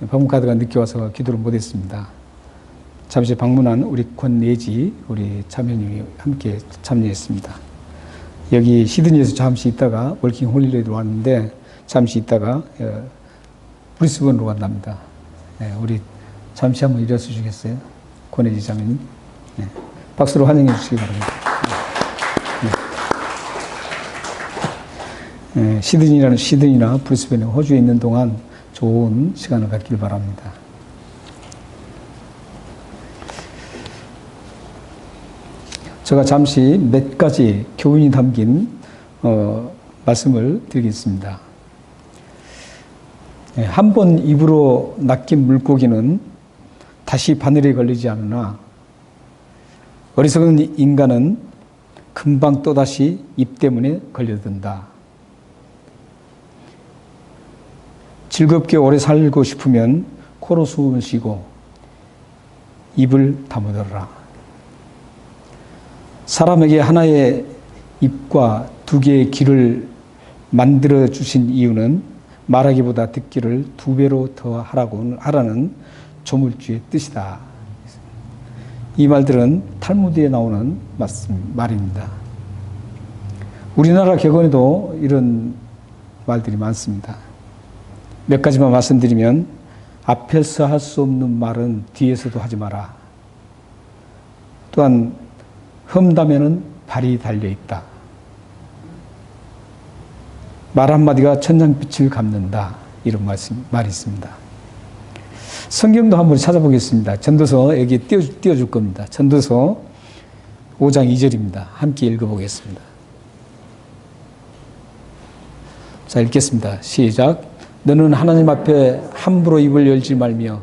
방문 카드가 늦게 와서 기도를 못했습니다. 잠시 방문한 우리 권내지 우리 자매님이 함께 참여했습니다. 여기 시드니에서 잠시 있다가 월킹 홀리데이로 왔는데 잠시 있다가 브리스번으로 간답니다. 네, 우리 잠시 한번 일어서 주시겠어요? 권내지 자매님. 네, 박수로 환영해 주시기 바랍니다. 네, 시드니나 브리스번에 호주에 있는 동안 좋은 시간을 갖길 바랍니다. 제가 잠시 몇 가지 교훈이 담긴 말씀을 드리겠습니다. 한 번 입으로 낚인 물고기는 다시 바늘에 걸리지 않으나 어리석은 인간은 금방 또다시 입 때문에 걸려든다. 즐겁게 오래 살고 싶으면 코로 숨을 쉬고 입을 다물어라. 사람에게 하나의 입과 두 개의 귀를 만들어 주신 이유는 말하기보다 듣기를 2배로 더 하라는 조물주의 뜻이다. 이 말들은 탈무드에 나오는 말입니다. 우리나라 격언에도 이런 말들이 많습니다. 몇 가지만 말씀드리면 앞에서 할 수 없는 말은 뒤에서도 하지 마라. 또한 험담에는 발이 달려있다. 말 한마디가 천냥빛을 갚는다. 이런 말이 있습니다. 성경도 한번 찾아보겠습니다. 전도서 여기 띄워줄 겁니다. 전도서 5장 2절입니다. 함께 읽어보겠습니다. 자, 읽겠습니다. 시작. 너는 하나님 앞에 함부로 입을 열지 말며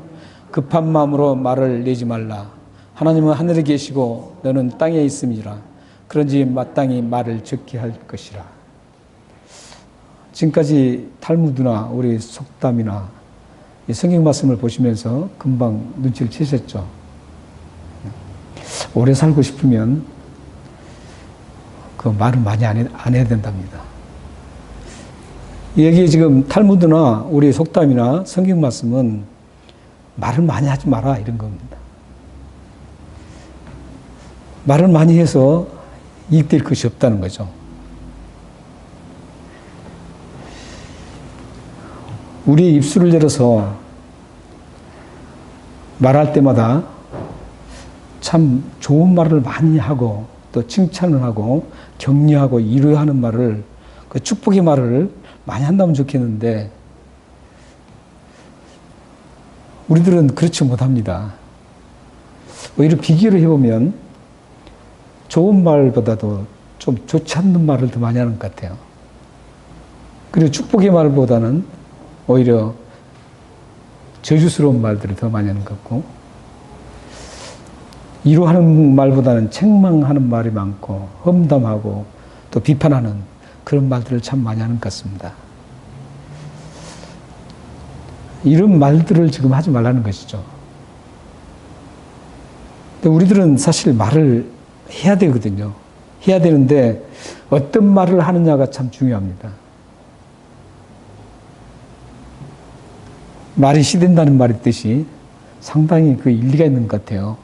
급한 마음으로 말을 내지 말라. 하나님은 하늘에 계시고 너는 땅에 있음이라. 그런지 마땅히 말을 적게 할 것이라. 지금까지 탈무드나 우리 속담이나 성경 말씀을 보시면서 금방 눈치를 채셨죠. 오래 살고 싶으면 그 말을 많이 안 해야 된답니다. 여기에 지금 탈무드나 우리 속담이나 성경 말씀은 말을 많이 하지 마라 이런 겁니다. 말을 많이 해서 이익될 것이 없다는 거죠. 우리의 입술을 열어서 말할 때마다 참 좋은 말을 많이 하고 또 칭찬을 하고 격려하고 위로하는 말을 그 축복의 말을 많이 한다면 좋겠는데 우리들은 그렇지 못합니다. 오히려 비교를 해보면 좋은 말보다도 좀 좋지 않는 말을 더 많이 하는 것 같아요. 그리고 축복의 말보다는 오히려 저주스러운 말들을 더 많이 하는 것 같고 위로하는 말보다는 책망하는 말이 많고 험담하고 또 비판하는 그런 말들을 참 많이 하는 것 같습니다. 이런 말들을 지금 하지 말라는 것이죠. 근데 우리들은 사실 말을 해야 되거든요. 해야 되는데 어떤 말을 하느냐가 참 중요합니다. 말이 시된다는 말의 뜻이 상당히 그 일리가 있는 것 같아요.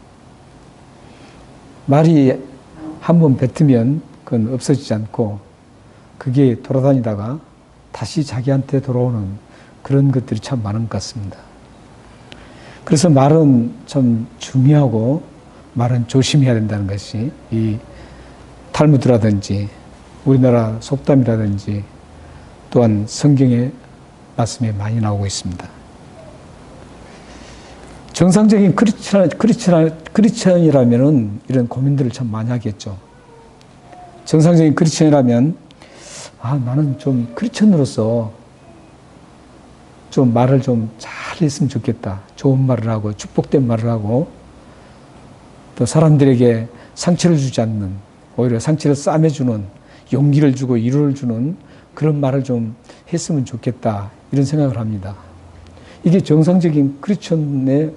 말이 한번 뱉으면 그건 없어지지 않고 그게 돌아다니다가 다시 자기한테 돌아오는 그런 것들이 참 많은 것 같습니다. 그래서 말은 참 중요하고 말은 조심해야 된다는 것이 이 탈무드라든지 우리나라 속담이라든지 또한 성경의 말씀에 많이 나오고 있습니다. 정상적인 크리스천이라면 이런 고민들을 참 많이 하겠죠. 정상적인 크리스천이라면 나는 좀 크리스천으로서 좀 말을 좀 잘했으면 좋겠다. 좋은 말을 하고 축복된 말을 하고 또 사람들에게 상처를 주지 않는 오히려 상처를 싸매주는 용기를 주고 위로를 주는 그런 말을 좀 했으면 좋겠다. 이런 생각을 합니다. 이게 정상적인 크리스천의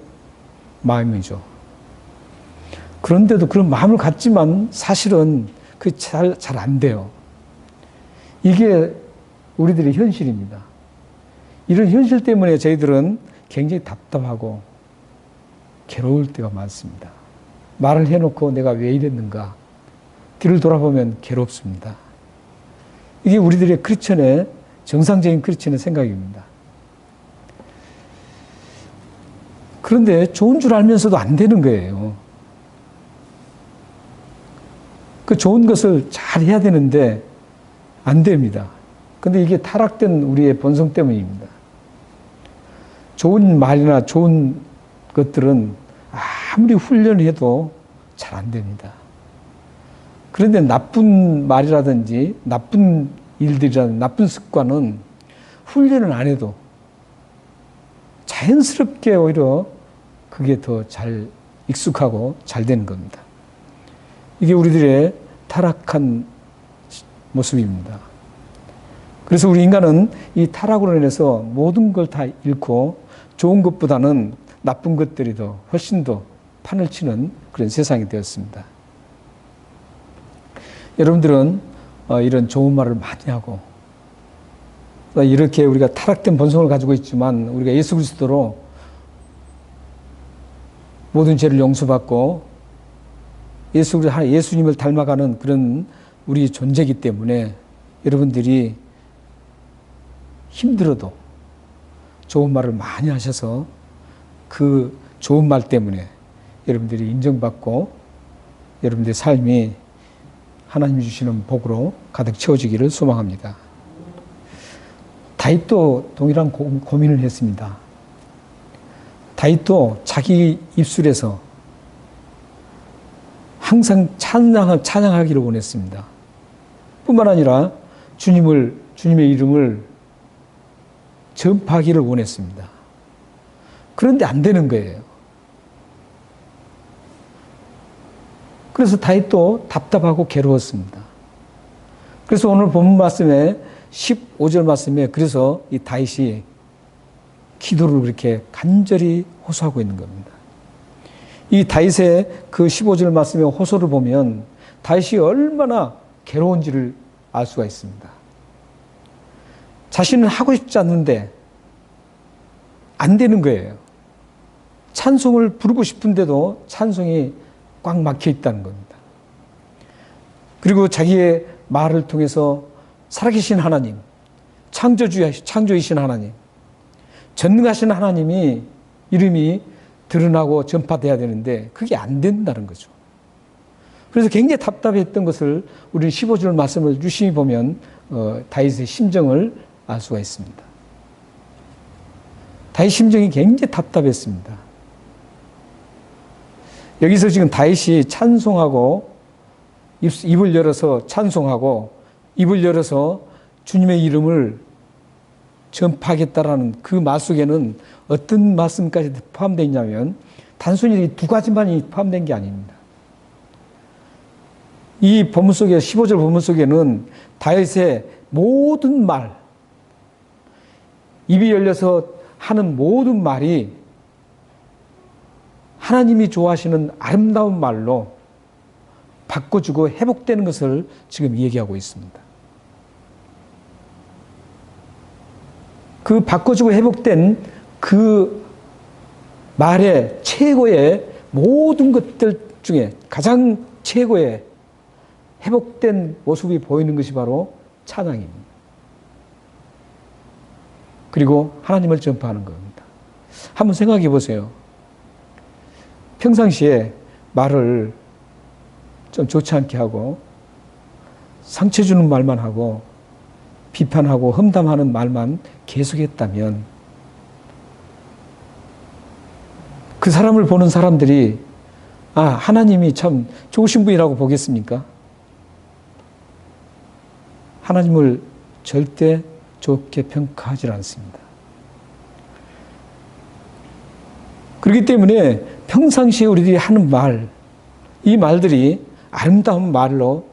마음이죠. 그런데도 그런 마음을 갖지만 사실은 그게 잘 안 돼요. 이게 우리들의 현실입니다. 이런 현실 때문에 저희들은 굉장히 답답하고 괴로울 때가 많습니다. 말을 해놓고 내가 왜 이랬는가? 뒤를 돌아보면 괴롭습니다. 이게 우리들의 크리스천의 정상적인 크리스천의 생각입니다. 그런데 좋은 줄 알면서도 안 되는 거예요. 그 좋은 것을 잘 해야 되는데 안 됩니다. 근데 이게 타락된 우리의 본성 때문입니다. 좋은 말이나 좋은 것들은 아무리 훈련해도 잘 안 됩니다. 그런데 나쁜 말이라든지 나쁜 일들이라든지 나쁜 습관은 훈련을 안 해도 자연스럽게 오히려 그게 더 잘 익숙하고 잘 되는 겁니다. 이게 우리들의 타락한 모습입니다. 그래서 우리 인간은 이 타락으로 인해서 모든 걸 다 잃고 좋은 것보다는 나쁜 것들이 더 훨씬 더 판을 치는 그런 세상이 되었습니다. 여러분들은 이런 좋은 말을 많이 하고 이렇게 우리가 타락된 본성을 가지고 있지만 우리가 예수 그리스도로 모든 죄를 용서받고 예수님을 닮아가는 그런 우리 존재이기 때문에 여러분들이 힘들어도 좋은 말을 많이 하셔서 그 좋은 말 때문에 여러분들이 인정받고 여러분들의 삶이 하나님이 주시는 복으로 가득 채워지기를 소망합니다. 다윗도 동일한 고민을 했습니다. 다윗도 자기 입술에서 항상 찬양하기를 원했습니다. 뿐만 아니라 주님의 이름을 전파하기를 원했습니다. 그런데 안 되는 거예요. 그래서 다윗도 답답하고 괴로웠습니다. 그래서 오늘 본문 말씀에 15절 말씀에 그래서 이 다윗이 기도를 그렇게 간절히 호소하고 있는 겁니다. 이 다윗의 그 15절 말씀의 호소를 보면 다윗이 얼마나 괴로운지를 알 수가 있습니다. 자신은 하고 싶지 않는데 안 되는 거예요. 찬송을 부르고 싶은데도 찬송이 꽉 막혀 있다는 겁니다. 그리고 자기의 말을 통해서 살아계신 하나님, 창조이신 하나님, 전능하신 하나님이 이름이 드러나고 전파돼야 되는데 그게 안 된다는 거죠. 그래서 굉장히 답답했던 것을 우리 15절 말씀을 유심히 보면 다윗의 심정을 알 수가 있습니다. 다윗 심정이 굉장히 답답했습니다. 여기서 지금 다윗이 찬송하고 입을 열어서 찬송하고 입을 열어서 주님의 이름을 전파하겠다라는 그 말 속에는 어떤 말씀까지 포함되어 있냐면 단순히 두 가지만이 포함된 게 아닙니다. 이 본문 속에 15절 본문 속에는 다윗의 모든 말, 입이 열려서 하는 모든 말이 하나님이 좋아하시는 아름다운 말로 바꿔주고 회복되는 것을 지금 얘기하고 있습니다. 그 바꿔주고 회복된 그 말의 최고의 모든 것들 중에 가장 최고의 회복된 모습이 보이는 것이 바로 찬양입니다. 그리고 하나님을 전파하는 겁니다. 한번 생각해 보세요. 평상시에 말을 좀 좋지 않게 하고 상처 주는 말만 하고 비판하고 험담하는 말만 계속했다면 그 사람을 보는 사람들이 하나님이 참 좋으신 분이라고 보겠습니까? 하나님을 절대 좋게 평가하지 않습니다. 그렇기 때문에 평상시에 우리들이 하는 말, 이 말들이 아름다운 말로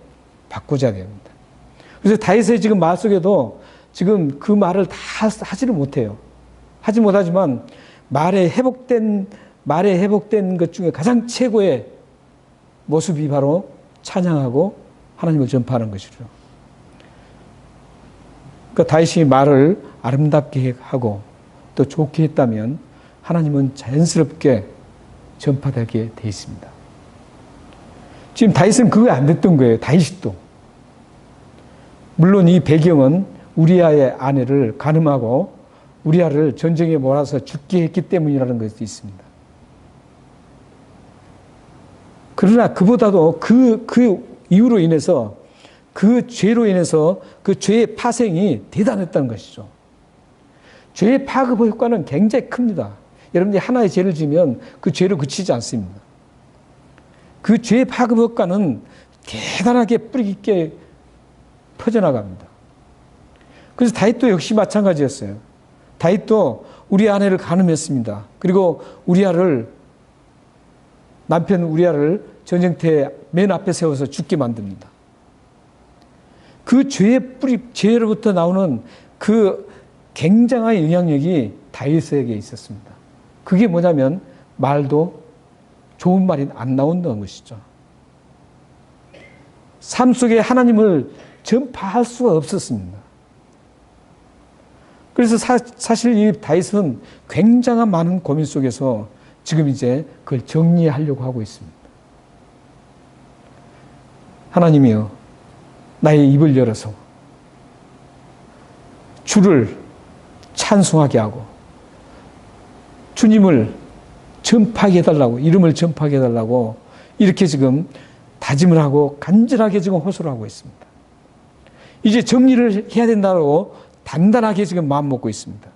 바꾸어야 됩니다. 그래서 다윗의 지금 말 속에도 지금 그 말을 다 하지를 못해요. 하지 못하지만 말에 회복된 것 중에 가장 최고의 모습이 바로 찬양하고 하나님을 전파하는 것이죠. 그러니까 다윗이 말을 아름답게 하고 또 좋게 했다면 하나님은 자연스럽게 전파되게 돼 있습니다. 지금 다윗은 그게 안 됐던 거예요. 다윗도. 물론 이 배경은 우리아의 아내를 간음하고 우리아를 전쟁에 몰아서 죽게 했기 때문이라는 것도 있습니다. 그러나 그보다도 그 이유로 인해서 그 죄로 인해서 그 죄의 파생이 대단했다는 것이죠. 죄의 파급 효과는 굉장히 큽니다. 여러분들이 하나의 죄를 지면 그 죄로 그치지 않습니다. 그 죄의 파급 효과는 대단하게 뿌리 깊게 퍼져나갑니다. 그래서 다윗도 역시 마찬가지였어요. 다윗도 우리 아내를 간음했습니다. 그리고 남편 우리아를 전쟁터에 맨 앞에 세워서 죽게 만듭니다. 그 죄로부터 나오는 그 굉장한 영향력이 다윗에게 있었습니다. 그게 뭐냐면 말도 좋은 말이 안 나온다는 것이죠. 삶 속에 하나님을 전파할 수가 없었습니다. 그래서 사실 이 다윗은 굉장한 많은 고민 속에서 지금 이제 그걸 정리하려고 하고 있습니다. 하나님이여, 나의 입을 열어서 주를 찬송하게 하고 주님을 전파하게 해달라고, 이름을 전파하게 해달라고 이렇게 지금 다짐을 하고 간절하게 지금 호소를 하고 있습니다. 이제 정리를 해야 된다고 단단하게 지금 마음 먹고 있습니다.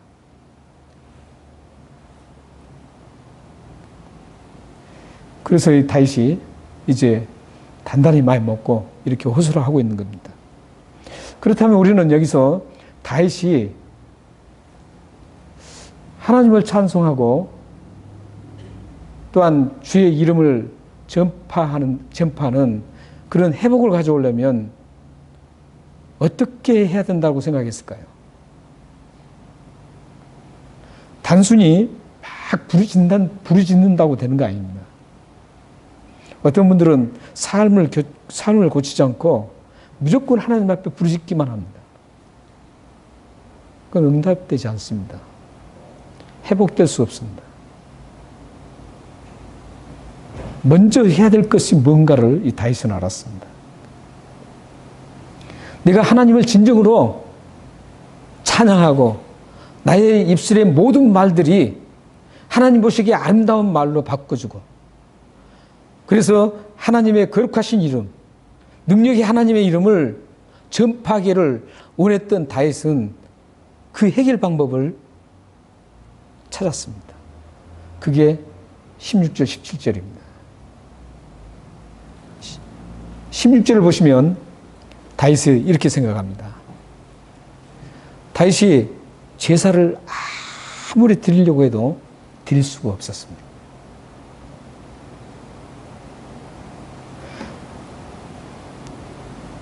그래서 이 다윗이 이제 단단히 마음 먹고 이렇게 호소를 하고 있는 겁니다. 그렇다면 우리는 여기서 다윗이 하나님을 찬송하고 또한 주의 이름을 전파하는 그런 회복을 가져오려면 어떻게 해야 된다고 생각했을까요? 단순히 막 부르짖는다고 되는 거 아닙니다. 어떤 분들은 삶을 고치지 않고 무조건 하나님 앞에 부르짖기만 합니다. 그건 응답되지 않습니다. 회복될 수 없습니다. 먼저 해야 될 것이 뭔가를 이 다윗은 알았습니다. 내가 하나님을 진정으로 찬양하고 나의 입술의 모든 말들이 하나님 보시기에 아름다운 말로 바꿔주고, 그래서 하나님의 거룩하신 이름, 능력이 하나님의 이름을 전파하기를 원했던 다윗은 그 해결 방법을 찾았습니다. 그게 16절, 17절입니다. 16절을 보시면 다윗이 이렇게 생각합니다. 다윗이 제사를 아무리 드리려고 해도 드릴 수가 없었습니다.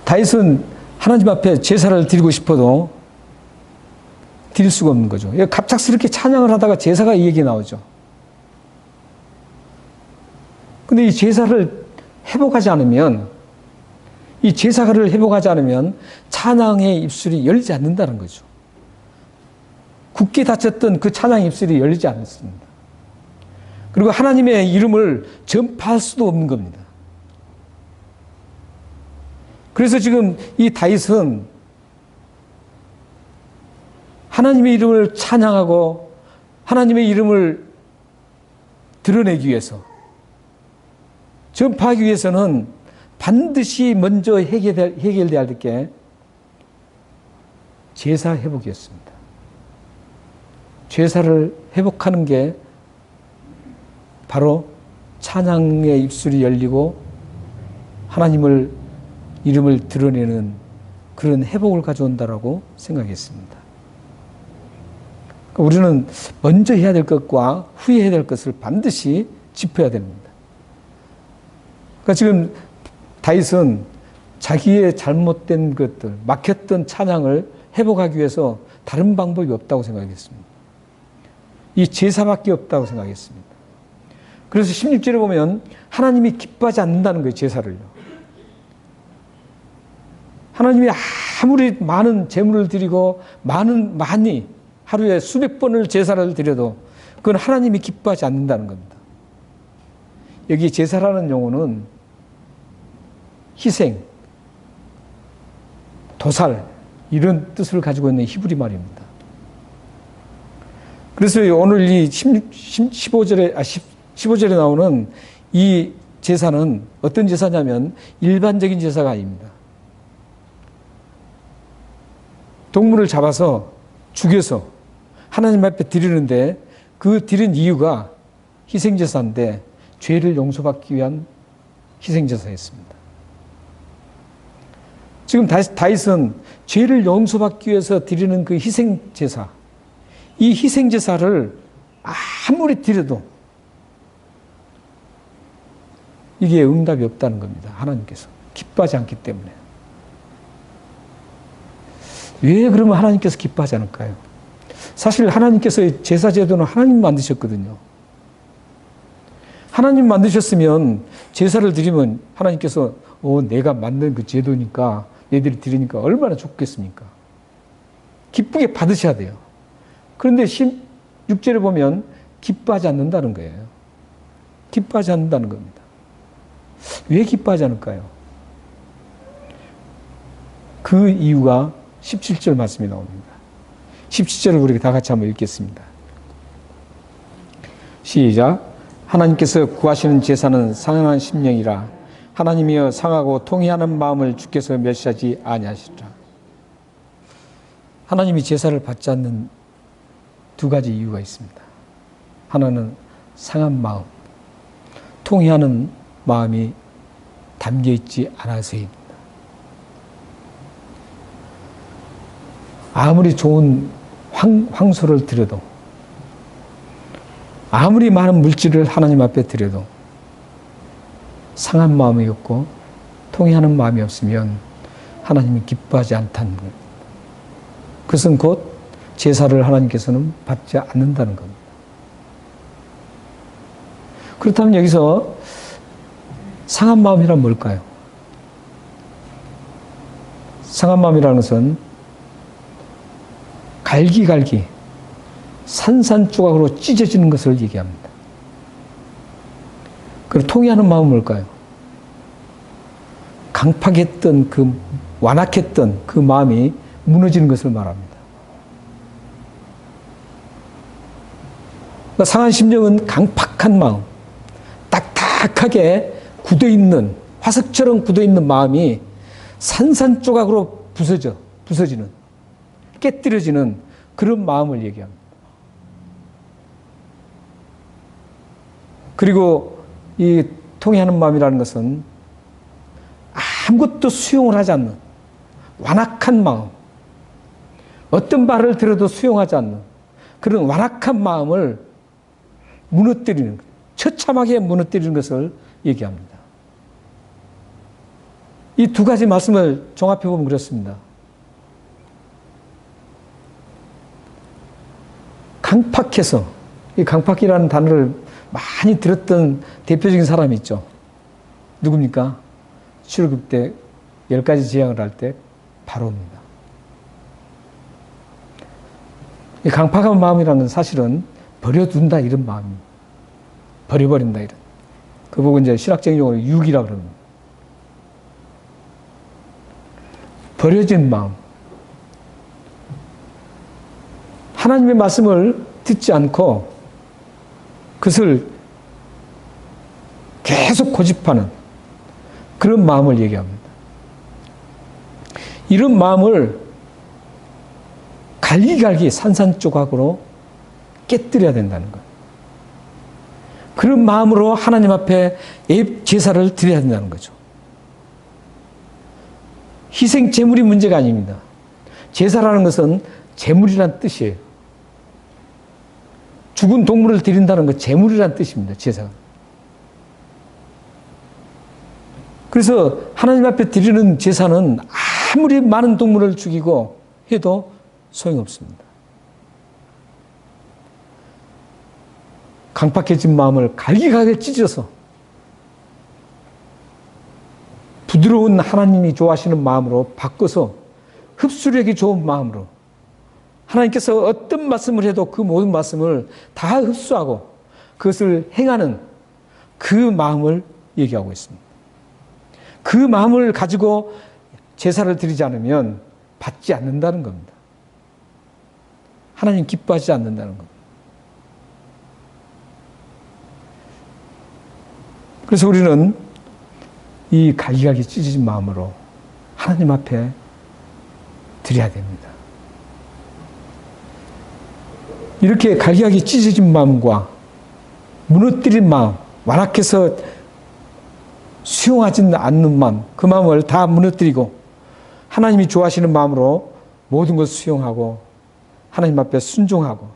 다윗은 하나님 앞에 제사를 드리고 싶어도 드릴 수가 없는 거죠. 갑작스럽게 찬양을 하다가 제사가 이 얘기 나오죠. 근데 이 제사를 회복하지 않으면, 이 제사를 회복하지 않으면 찬양의 입술이 열리지 않는다는 거죠. 굳게 닫혔던 그 찬양 입술이 열리지 않습니다. 그리고 하나님의 이름을 전파할 수도 없는 겁니다. 그래서 지금 이 다윗은 하나님의 이름을 찬양하고 하나님의 이름을 드러내기 위해서, 전파하기 위해서는 반드시 먼저 해결돼야 할 게 제사 회복이었습니다. 제사를 회복하는 게 바로 찬양의 입술이 열리고 하나님을 이름을 드러내는 그런 회복을 가져온다라고 생각했습니다. 우리는 먼저 해야 될 것과 후에 해야 될 것을 반드시 짚어야 됩니다. 그러니까 지금 다윗은 자기의 잘못된 것들, 막혔던 찬양을 회복하기 위해서 다른 방법이 없다고 생각했습니다. 이 제사밖에 없다고 생각했습니다. 그래서 16절에 보면 하나님이 기뻐하지 않는다는 거예요, 제사를요. 하나님이 아무리 많은 제물을 드리고 많이 하루에 수백 번을 제사를 드려도 그건 하나님이 기뻐하지 않는다는 겁니다. 여기 제사라는 용어는 희생, 도살 이런 뜻을 가지고 있는 히브리 말입니다. 그래서 오늘 이 15절에 나오는 이 제사는 어떤 제사냐면 일반적인 제사가 아닙니다. 동물을 잡아서 죽여서 하나님 앞에 드리는데 그 드린 이유가 희생제사인데 죄를 용서받기 위한 희생제사였습니다. 지금 다윗은 죄를 용서받기 위해서 드리는 그 희생제사, 이 희생제사를 아무리 드려도 이게 응답이 없다는 겁니다. 하나님께서 기뻐하지 않기 때문에. 왜 그러면 하나님께서 기뻐하지 않을까요? 사실 하나님께서 제사 제도는 하나님 만드셨거든요. 하나님 만드셨으면 제사를 드리면 하나님께서 내가 만든 그 제도니까 너희들이 드리니까 얼마나 좋겠습니까? 기쁘게 받으셔야 돼요. 그런데 16절에 보면 기뻐하지 않는다는 거예요. 기뻐하지 않는다는 겁니다. 왜 기뻐하지 않을까요? 그 이유가 17절 말씀이 나옵니다. 17절을 우리 다 같이 한번 읽겠습니다. 시작. 하나님께서 구하시는 제사는 상한 심령이라 하나님이여 상하고 통회하는 마음을 주께서 멸시하지 아니하시리라. 하나님이 제사를 받지 않는 두 가지 이유가 있습니다. 하나는 상한 마음, 통회하는 마음이 담겨있지 않아서입니다. 아무리 좋은 황소를 드려도, 아무리 많은 물질을 하나님 앞에 드려도 상한 마음이 없고 통회하는 마음이 없으면 하나님이 기뻐하지 않다는 것. 그것은 곧 제사를 하나님께서는 받지 않는다는 겁니다. 그렇다면 여기서 상한 마음이란 뭘까요? 상한 마음이라는 것은 갈기갈기 산산조각으로 찢어지는 것을 얘기합니다. 그리고 통회하는 마음은 뭘까요? 강팍했던 완악했던 그 마음이 무너지는 것을 말합니다. 그러니까 상한 심령은 강팍한 마음, 딱딱하게 굳어있는, 화석처럼 굳어있는 마음이 산산조각으로 부서지는, 깨뜨려지는 그런 마음을 얘기합니다. 그리고 이 통회하는 마음이라는 것은 아무것도 수용을 하지 않는 완악한 마음, 어떤 말을 들어도 수용하지 않는 그런 완악한 마음을 무너뜨리는, 처참하게 무너뜨리는 것을 얘기합니다. 이 두 가지 말씀을 종합해보면 그렇습니다. 강팍해서, 이 강팍이라는 단어를 많이 들었던 대표적인 사람이 있죠. 누굽니까? 출애굽 때 10가지 재앙을 할 때 바로입니다. 이 강팍한 마음이라는 건 사실은 버려둔다 이런 마음입니다. 버려버린다 이런. 그 보고 이제 신학적인 용어로 육이라 그럽니다. 버려진 마음. 하나님의 말씀을 듣지 않고 그것을 계속 고집하는 그런 마음을 얘기합니다. 이런 마음을 갈기갈기 산산조각으로 깨뜨려야 된다는 것. 그런 마음으로 하나님 앞에 제사를 드려야 된다는 거죠. 희생 제물이 문제가 아닙니다. 제사라는 것은 제물이란 뜻이에요. 죽은 동물을 드린다는 것 제물이란 뜻입니다. 제사가. 그래서 하나님 앞에 드리는 제사는 아무리 많은 동물을 죽이고 해도 소용없습니다. 강팍해진 마음을 갈기갈기 찢어서 부드러운 하나님이 좋아하시는 마음으로 바꿔서 흡수력이 좋은 마음으로 하나님께서 어떤 말씀을 해도 그 모든 말씀을 다 흡수하고 그것을 행하는 그 마음을 얘기하고 있습니다. 그 마음을 가지고 제사를 드리지 않으면 받지 않는다는 겁니다. 하나님 기뻐하지 않는다는 겁니다. 그래서 우리는 이 갈기갈기 찢어진 마음으로 하나님 앞에 드려야 됩니다. 이렇게 갈기갈기 찢어진 마음과 무너뜨린 마음, 완악해서 수용하지 않는 마음, 그 마음을 다 무너뜨리고 하나님이 좋아하시는 마음으로 모든 것을 수용하고 하나님 앞에 순종하고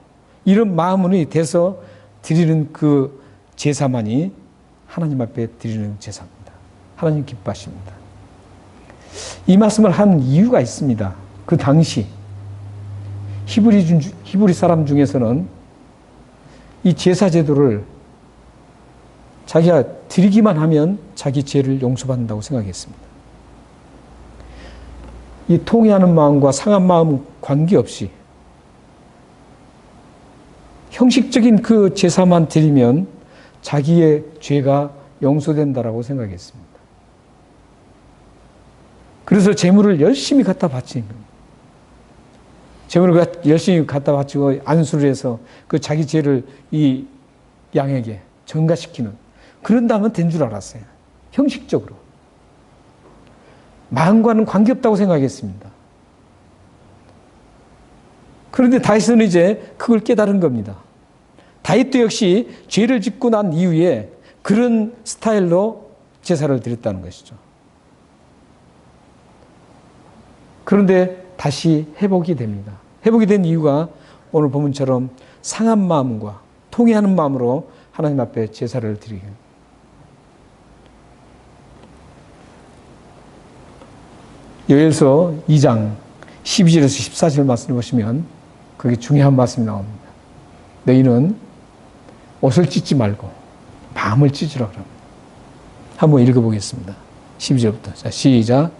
이런 마음이 돼서 드리는 그 제사만이 하나님 앞에 드리는 제사입니다. 하나님 기뻐하십니다. 이 말씀을 한 이유가 있습니다. 그 당시 히브리 사람 중에서는 이 제사 제도를 자기가 드리기만 하면 자기 죄를 용서받는다고 생각했습니다. 이 통회하는 마음과 상한 마음 관계없이 형식적인 그 제사만 드리면 자기의 죄가 용서된다라고 생각했습니다. 그래서 재물을 열심히 갖다 바치는 겁니다. 재물을 열심히 갖다 바치고 안수를 해서 그 자기 죄를 이 양에게 전가시키는 그런다면 된 줄 알았어요. 형식적으로. 마음과는 관계없다고 생각했습니다. 그런데 다윗은 이제 그걸 깨달은 겁니다. 다윗도 역시 죄를 짓고 난 이후에 그런 스타일로 제사를 드렸다는 것이죠. 그런데 다시 회복이 됩니다. 회복이 된 이유가 오늘 본문처럼 상한 마음과 통회하는 마음으로 하나님 앞에 제사를 드리게. 요엘서 2장 12절에서 14절 말씀을 보시면 그게 중요한 말씀이 나옵니다. 너희는 옷을 찢지 말고 마음을 찢으라 그럽니다. 한번 읽어보겠습니다. 12절부터. 자, 시작.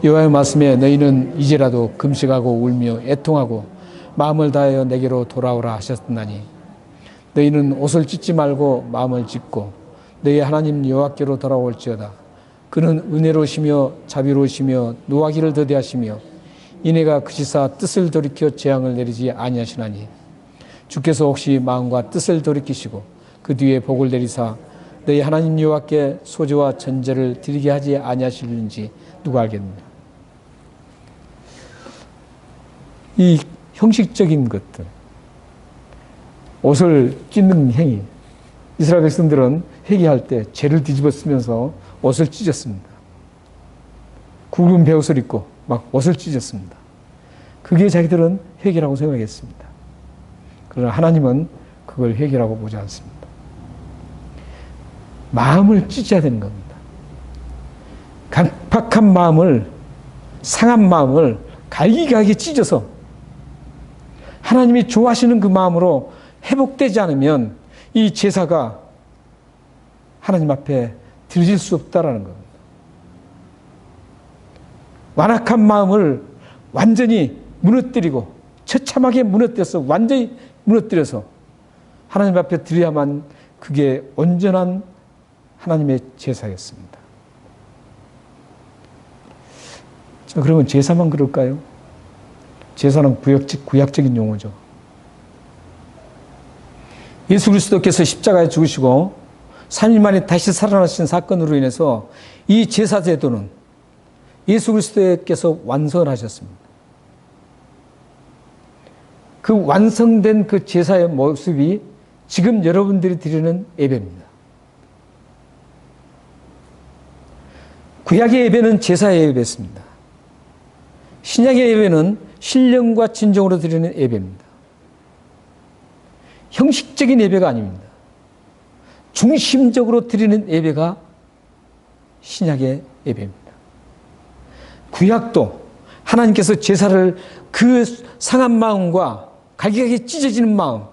여호와의 말씀에 너희는 이제라도 금식하고 울며 애통하고 마음을 다하여 내게로 돌아오라 하셨나니 너희는 옷을 찢지 말고 마음을 찢고 너희 하나님 여호와께로 돌아올지어다. 그는 은혜로우시며 자비로우시며 노하기를 더디하시며 이내가 그치사 뜻을 돌이켜 재앙을 내리지 아니하시나니 주께서 혹시 마음과 뜻을 돌이키시고 그 뒤에 복을 내리사 너희 하나님 여호와께 소제와 전제를 드리게 하지 아니하실는지 누가 알겠느냐. 이 형식적인 것들, 옷을 찢는 행위, 이스라엘 백성들은 회개할 때 죄를 뒤집어 쓰면서 옷을 찢었습니다. 굵은 베옷을 입고 막 옷을 찢었습니다. 그게 자기들은 회개라고 생각했습니다. 그러나 하나님은 그걸 회개라고 보지 않습니다. 마음을 찢어야 되는 겁니다. 강팍한 마음을, 상한 마음을 갈기갈기 찢어서 하나님이 좋아하시는 그 마음으로 회복되지 않으면 이 제사가 하나님 앞에 드릴 수 없다라는 겁니다. 완악한 마음을 완전히 무너뜨리고 처참하게 무너뜨려서 완전히 무너뜨려서 하나님 앞에 드려야만 그게 온전한 하나님의 제사였습니다. 자, 그러면 제사만 그럴까요? 제사는 구약적인 용어죠. 예수 그리스도께서 십자가에 죽으시고 3일 만에 다시 살아나신 사건으로 인해서 이 제사 제도는 예수 그리스도께서 완성하셨습니다. 그 완성된 그 제사의 모습이 지금 여러분들이 드리는 예배입니다. 구약의 예배는 제사의 예배였습니다. 신약의 예배는 신령과 진정으로 드리는 예배입니다. 형식적인 예배가 아닙니다. 중심적으로 드리는 예배가 신약의 예배입니다. 구약도 하나님께서 제사를 그 상한 마음과 갈기갈기 찢어지는 마음,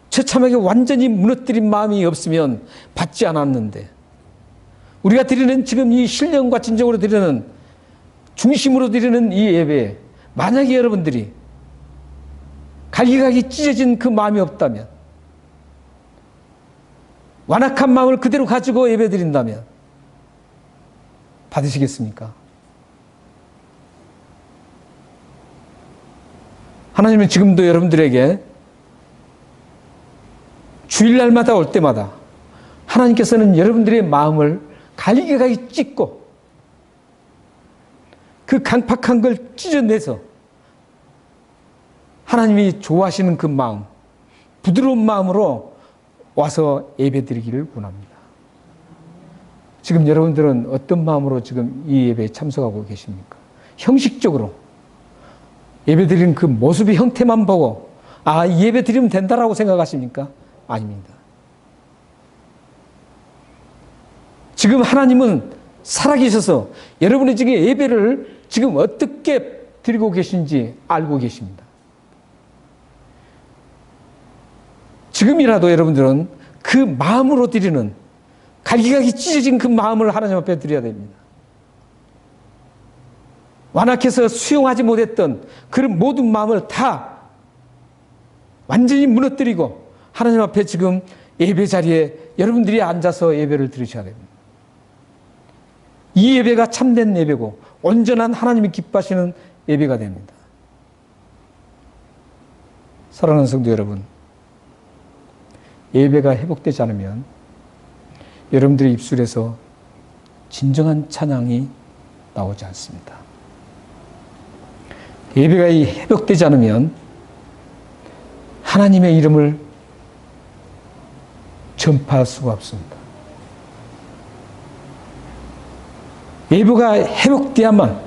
처참하게 완전히 무너뜨린 마음이 없으면 받지 않았는데 우리가 드리는 지금 이 신령과 진정으로 드리는 중심으로 드리는 이 예배, 만약에 여러분들이 갈기갈기 찢어진 그 마음이 없다면, 완악한 마음을 그대로 가지고 예배드린다면 받으시겠습니까? 하나님은 지금도 여러분들에게 주일날마다 올 때마다 하나님께서는 여러분들의 마음을 갈기갈기 찢고 그 강팍한 걸 찢어내서 하나님이 좋아하시는 그 마음, 부드러운 마음으로 와서 예배드리기를 원합니다. 지금 여러분들은 어떤 마음으로 지금 이 예배에 참석하고 계십니까? 형식적으로 예배드리는 그 모습의 형태만 보고 이 예배 드리면 된다라고 생각하십니까? 아닙니다. 지금 하나님은 살아계셔서 여러분의 지금 예배를 지금 어떻게 드리고 계신지 알고 계십니다. 지금이라도 여러분들은 그 마음으로 드리는 갈기갈기 찢어진 그 마음을 하나님 앞에 드려야 됩니다. 완악해서 수용하지 못했던 그런 모든 마음을 다 완전히 무너뜨리고 하나님 앞에 지금 예배 자리에 여러분들이 앉아서 예배를 드리셔야 됩니다. 이 예배가 참된 예배고 온전한 하나님이 기뻐하시는 예배가 됩니다. 사랑하는 성도 여러분, 예배가 회복되지 않으면 여러분들의 입술에서 진정한 찬양이 나오지 않습니다. 예배가 회복되지 않으면 하나님의 이름을 전파할 수가 없습니다. 예배가 회복돼야만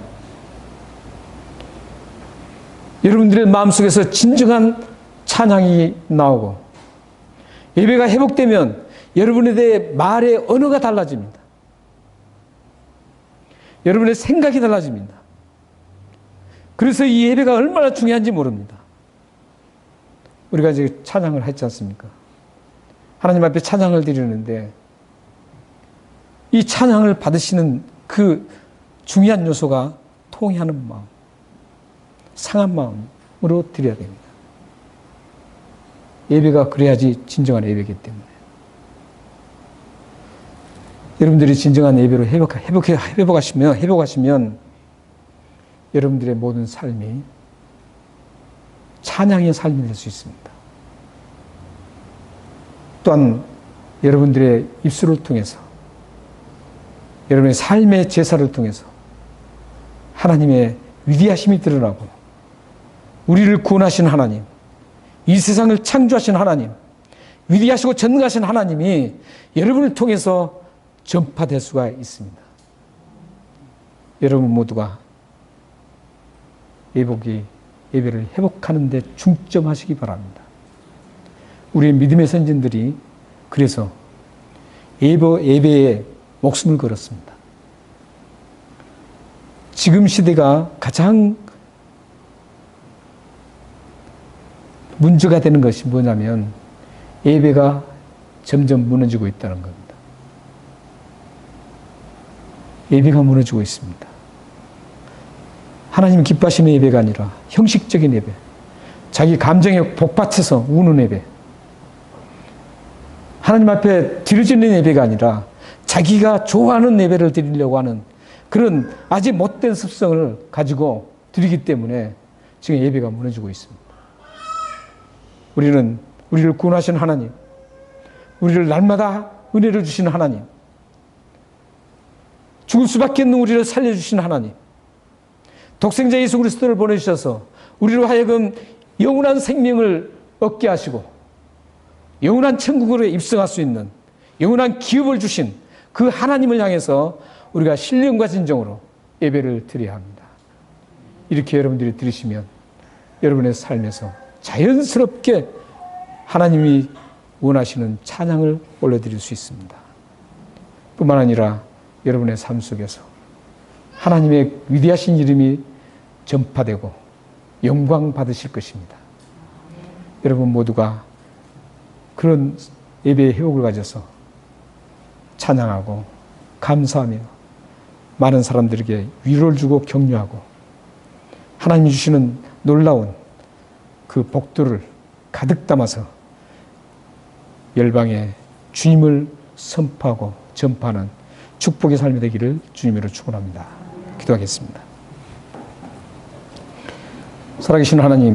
여러분들의 마음속에서 진정한 찬양이 나오고, 예배가 회복되면 여러분에 대해 말의 언어가 달라집니다. 여러분의 생각이 달라집니다. 그래서 이 예배가 얼마나 중요한지 모릅니다. 우리가 이제 찬양을 했지 않습니까? 하나님 앞에 찬양을 드리는데 이 찬양을 받으시는 그 중요한 요소가 통회하는 마음, 상한 마음으로 드려야 됩니다. 예배가 그래야지 진정한 예배이기 때문에. 여러분들이 진정한 예배로 회복하시면 여러분들의 모든 삶이 찬양의 삶이 될 수 있습니다. 또한 여러분들의 입술을 통해서, 여러분의 삶의 제사를 통해서 하나님의 위대하심이 드러나고, 우리를 구원하신 하나님, 이 세상을 창조하신 하나님, 위대하시고 전능하신 하나님이 여러분을 통해서 전파될 수가 있습니다. 여러분 모두가 예배를 회복하는 데 중점하시기 바랍니다. 우리 믿음의 선진들이 그래서 예배에 목숨을 걸었습니다. 지금 시대가 가장 문제가 되는 것이 뭐냐면 예배가 점점 무너지고 있다는 겁니다. 예배가 무너지고 있습니다. 하나님 기뻐하시는 예배가 아니라 형식적인 예배, 자기 감정에 복받쳐서 우는 예배, 하나님 앞에 드려지는 예배가 아니라 자기가 좋아하는 예배를 드리려고 하는 그런 아주 못된 습성을 가지고 드리기 때문에 지금 예배가 무너지고 있습니다. 우리는 우리를 구원하신 하나님, 우리를 날마다 은혜를 주시는 하나님, 죽을 수밖에 없는 우리를 살려주시는 하나님, 독생자 예수 그리스도를 보내주셔서 우리로 하여금 영원한 생명을 얻게 하시고 영원한 천국으로 입성할 수 있는 영원한 기업을 주신 그 하나님을 향해서 우리가 신령과 진정으로 예배를 드려야 합니다. 이렇게 여러분들이 들으시면 여러분의 삶에서 자연스럽게 하나님이 원하시는 찬양을 올려드릴 수 있습니다. 뿐만 아니라 여러분의 삶 속에서 하나님의 위대하신 이름이 전파되고 영광 받으실 것입니다. 여러분 모두가 그런 예배의 회복을 가져서 찬양하고 감사하며 많은 사람들에게 위로를 주고 격려하고 하나님이 주시는 놀라운 그 복들을 가득 담아서 열방에 주님을 선포하고 전파하는 축복의 삶이 되기를 주님으로 축원합니다. 기도하겠습니다. 살아계신 하나님,